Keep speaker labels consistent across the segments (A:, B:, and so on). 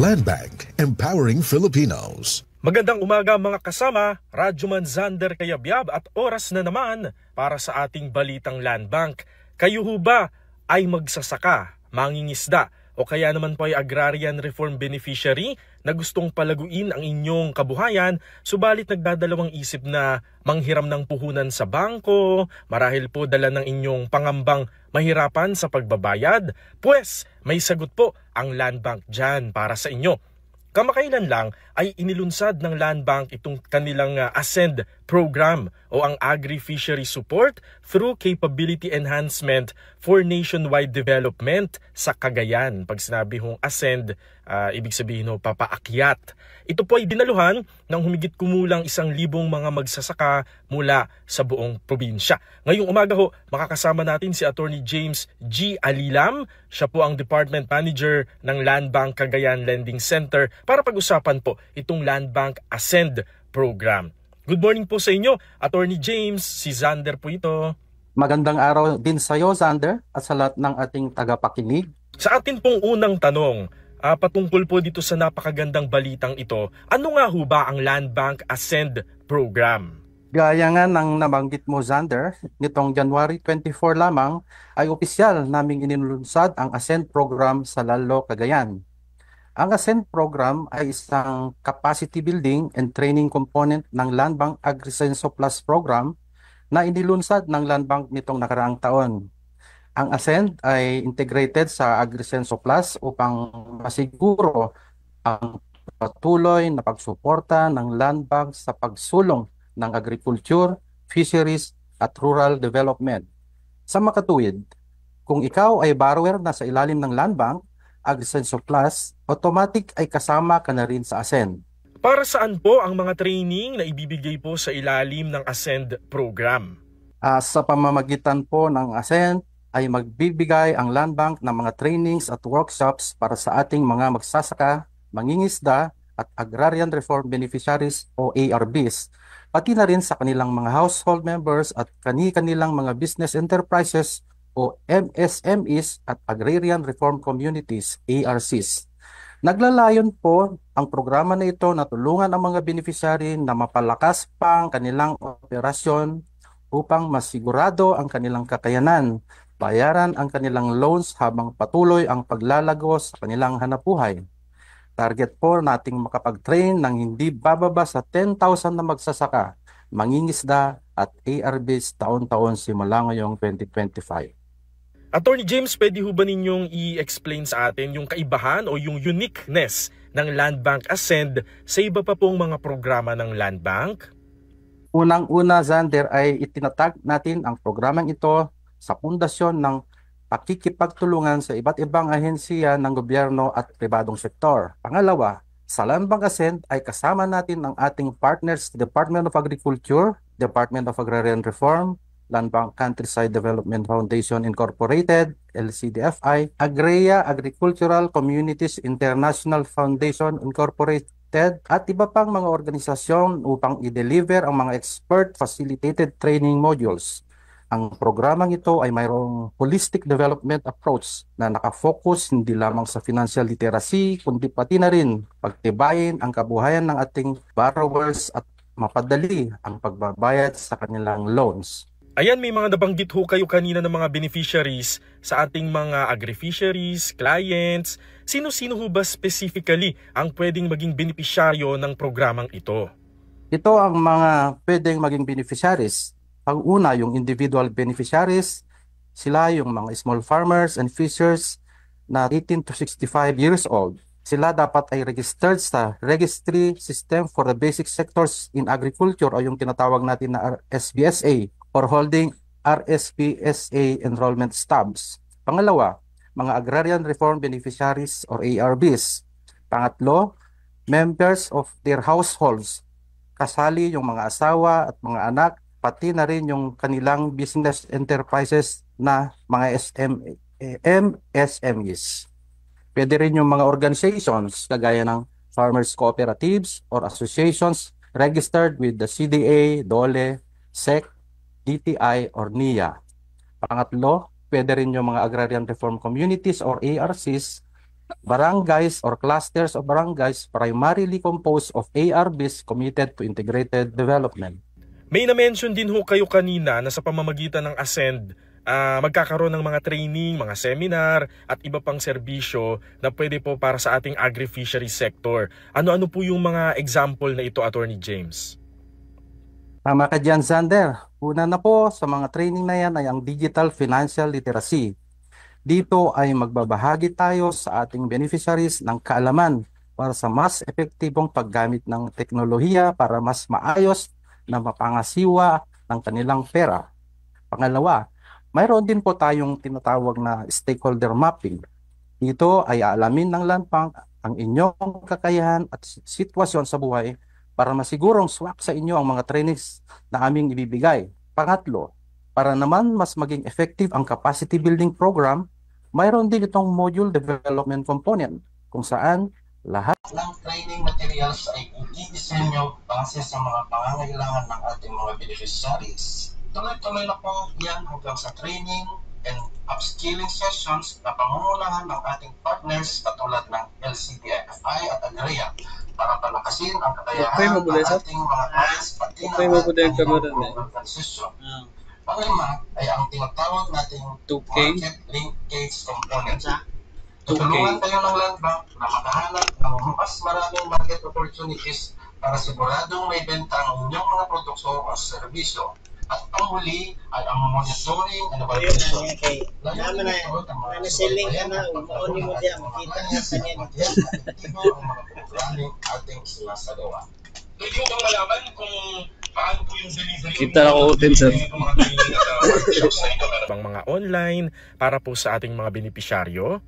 A: Land Bank, empowering Filipinos.
B: Magandang umaga mga kasama, Radyoman Zander Kayabyab at oras na naman para sa ating balitang Land Bank. Kayo ho ba ay magsasaka, mangingisda o kaya naman po ay agrarian reform beneficiary na gustong palaguin ang inyong kabuhayan subalit nagdadalawang isip na manghiram ng puhunan sa bangko, marahil po dala ng inyong pangambang mahirapan sa pagbabayad? Pues may sagot po ang Land Bank dyan para sa inyo. Kamakailan lang ay inilunsad ng Land Bank itong kanilang ASCEND program o ang Agri-Fishery Support through Capability Enhancement for Nationwide Development sa Cagayan. Pag sinabi hong ASCEND, ibig sabihin ho papaakyat. Ito po ay dinaluhan ng humigit kumulang 1,000 mga magsasaka mula sa buong probinsya. Ngayong umaga ho, makakasama natin si Attorney James G. Alilam. Siya po ang Department Manager ng Land Bank Cagayan Lending Center para pag-usapan po itong Land Bank ASCEND program. Good morning po sa inyo, Attorney James. Si Zander po ito.
C: Magandang araw din sa iyo, Zander, at sa lahat ng ating tagapakinig.
B: Sa atin pong unang tanong, patungkol po dito sa napakagandang balitang ito, ano nga ho ba ang Land Bank ASCEND program?
C: Gaya nga ng nabanggit mo, Zander, nitong January 24 lamang ay opisyal naming inilunsad ang ASCEND program sa Lalo, Cagayan. Ang ASCEND program ay isang capacity building and training component ng Land Bank AgriSenso Plus program na inilunsad ng Land Bank nitong nakaraang taon. Ang ASCEND ay integrated sa AgriSenso Plus upang masiguro ang patuloy na pagsuporta ng Land Bank sa pagsulong ng agriculture, fisheries at rural development. Sa makatuwid, kung ikaw ay borrower na sa ilalim ng Land Bank, AgriSenso Plus, automatic ay kasama ka na rin sa ASCEND.
B: Para saan po ang mga training na ibibigay po sa ilalim ng ASCEND program?
C: Sa pamamagitan po ng ASCEND ay magbibigay ang Land Bank ng mga trainings at workshops para sa ating mga magsasaka, mangingisda at agrarian reform beneficiaries o ARBs, pati na rin sa kanilang mga household members at kanilang mga business enterprises o MSMEs at agrarian reform communities, ARCs. Naglalayon po ang programa na ito na tulungan ang mga beneficiary na mapalakas pa ang kanilang operasyon upang masigurado ang kanilang kakayanan, bayaran ang kanilang loans habang patuloy ang paglalago sa kanilang hanapbuhay. Target po nating makapag-train ng hindi bababa sa 10,000 na magsasaka, mangingisda at ARBs taon-taon simula ngayong 2025.
B: Attorney James, pwede ho ba ninyong i-explain sa atin yung kaibahan o yung uniqueness ng Land Bank ASCEND sa iba pa pong mga programa ng Land Bank?
C: Unang-una, Zander, ay itinatag natin ang programang ito sa pundasyon ng pakikipagtulungan sa iba't ibang ahensya ng gobyerno at pribadong sektor. Pangalawa, sa Land Bank ASCEND ay kasama natin ang ating partners, Department of Agriculture, Department of Agrarian Reform, Land Bank Countryside Development Foundation Incorporated, LCDFI, Agrea Agricultural Communities International Foundation Incorporated, at iba pang mga organisasyon upang i-deliver ang mga expert-facilitated training modules. Ang programang ito ay mayroong holistic development approach na nakafocus hindi lamang sa financial literacy, kundi pati na rin pagtibayin ang kabuhayan ng ating borrowers at mapadali ang pagbabayad sa kanilang loans.
B: Ayan, may mga nabanggit ho kayo kanina ng mga beneficiaries sa ating mga agri-fisheries, clients. Sino-sino ho ba specifically ang pwedeng maging beneficiaryo ng programang ito?
C: Ito ang mga pwedeng maging beneficiaries. Ang una, yung individual beneficiaries, sila yung mga small farmers and fishers na 18 to 65 years old. Sila dapat ay registered sa Registry System for the Basic Sectors in Agriculture o yung tinatawag natin na SBSA or holding RSPSA enrollment stubs. Pangalawa, mga agrarian reform beneficiaries or ARBs. Pangatlo, members of their households. Kasali yung mga asawa at mga anak, pati na rin yung kanilang business enterprises na mga MSMEs. Pwede rin yung mga organizations kagaya ng farmers cooperatives or associations registered with the CDA, DOLE, SEC, DTI, or NIA. Pangatlo, pwede rin yung mga agrarian reform communities or ARCs barangays or clusters of barangays primarily composed of ARBs committed to integrated development.
B: May na-mention din ho kayo kanina na sa pamamagitan ng Ascend, magkakaroon ng mga training, mga seminar at iba pang serbisyo na pwede po para sa ating agri-fishery sector. Ano-ano po yung mga example na ito, Attorney James?
C: Tama ka dyan, Zander. Una na po sa mga training na yan ay ang digital financial literacy. Dito ay magbabahagi tayo sa ating beneficiaries ng kaalaman para sa mas epektibong paggamit ng teknolohiya para mas maayos na mapangasiwa ng kanilang pera. Pangalawa, mayroon din po tayong tinatawag na stakeholder mapping. Dito ay aalamin ng Land Bank ang inyong kakayahan at sitwasyon sa buhay para masigurong swak sa inyo ang mga trainings na aming ibibigay. Pangatlo, para naman mas maging effective ang capacity building program, mayroon din itong module development component kung saan lahat ng training materials ay i-disenyo base sa mga pangangailangan ng ating mga beneficiaries. Tuloy-tuloy na po yan hanggang sa training and upskilling sessions na pangungulahan ng ating partners katulad ng LCDFI at AGREA para palakasin ang kakayahan ng ating mga clients pati na ang transition. Panglima ay ang tinatawag nating market linkage component. Tutulungan kayo ng Land Bank na makahanap ng mas maraming market opportunities para siguradong may benta ang inyong mga produkto o serbisyo. At ang huli ay ang monitoring and evaluation.
D: Naman na yan. Nasiling ka na, umuuni mo diyan. Makita nga sa niyan.
C: Ang mga programming ating sinasagawa.
B: Pwede mo bang malaman kung paano po yung delivery?
E: Kita na ko utin, sir.
B: Mga online para po sa ating mga benepisyaryo.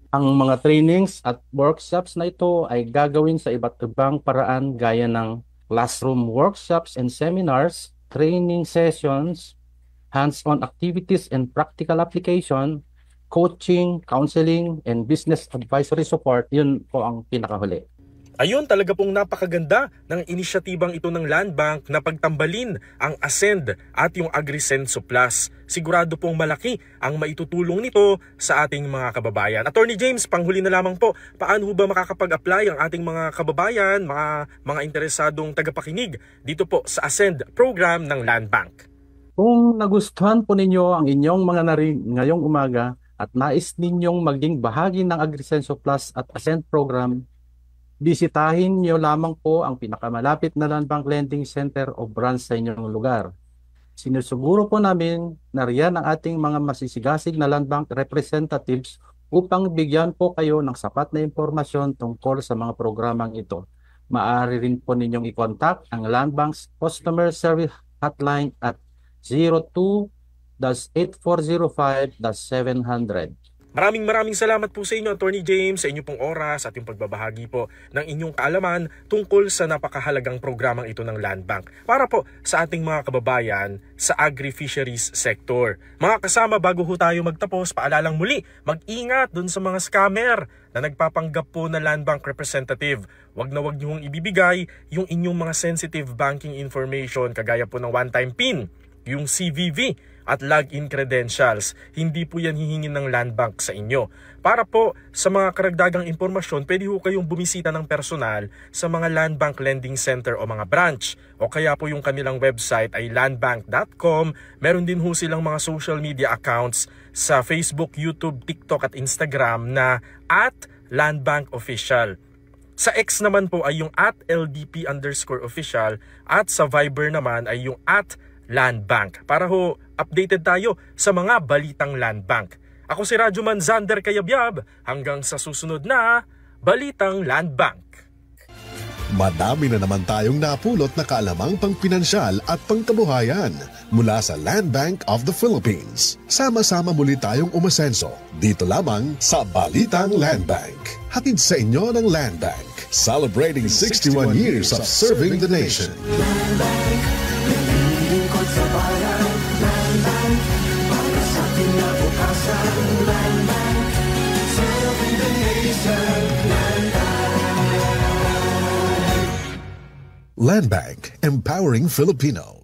C: Ang mga trainings at workshops na ito ay gagawin sa iba't ibang paraan gaya ng classroom workshops and seminars, training sessions, hands-on activities and practical application, coaching, counseling, and business advisory support. Yun po ang pinakahuli.
B: Ayun, talaga pong napakaganda ng inisyatibang ito ng Land Bank na pagtambalin ang Ascend at yung AgriSenso Plus. Sigurado pong malaki ang maitutulong nito sa ating mga kababayan. Attorney James, panghuli na lamang po, paano ba makakapag-apply ang ating mga kababayan, mga interesadong tagapakinig dito po sa Ascend program ng Land Bank?
C: Kung nagustuhan po ninyo ang inyong mga narinig ngayong umaga at nais ninyong maging bahagi ng AgriSenso Plus at Ascend program, bisitahin niyo lamang po ang pinakamalapit na Land Bank Lending Center o branch sa inyong lugar. Sinusuguro po namin na riyan ang ating mga masisigasig na Land Bank representatives upang bigyan po kayo ng sapat na impormasyon tungkol sa mga programang ito. Maaari rin po ninyong i-contact ang Land Bank's Customer Service Hotline at 02-8405-700.
B: Maraming salamat po sa inyo, Attorney James, sa inyong pong oras at yung pagbabahagi po ng inyong kaalaman tungkol sa napakahalagang programang ito ng Land Bank para po sa ating mga kababayan sa agri-fisheries sector. Mga kasama, bago ho tayo magtapos, paalalang muli, mag-ingat dun sa mga scammer na nagpapanggap po na Land Bank representative. Wag na wag niyo hong ibibigay yung inyong mga sensitive banking information kagaya po ng one-time PIN, yung CVV, at login credentials. Hindi po yan hihingin ng Land Bank sa inyo. Para po sa mga karagdagang impormasyon, pwede ho kayong bumisita ng personal sa mga Land Bank Lending Center o mga branch. O kaya po yung kanilang website ay landbank.com. Meron din ho silang mga social media accounts sa Facebook, YouTube, TikTok at Instagram na @LandBankOfficial. Sa X naman po ay yung @LDP_official at sa Viber naman ay yung @LandBank. Para ho updated tayo sa mga balitang Land Bank. Ako si Rajuman Zander Kayabyab, hanggang sa susunod na Balitang Land Bank.
A: Madami na naman tayong napulot na kaalamang pangpinansyal at pangkabuhayan mula sa Land Bank of the Philippines. Sama-sama muli tayong umasenso dito lamang sa Balitang Land Bank. Hatid sa inyo ng Land Bank, celebrating 61 years of serving the nation.
F: Land Bank, lingkod sa bayan. Land Bank, para sa kinabukasan. Land Bank, serving the nation. Land Bank.
A: Land Bank, empowering Filipinos.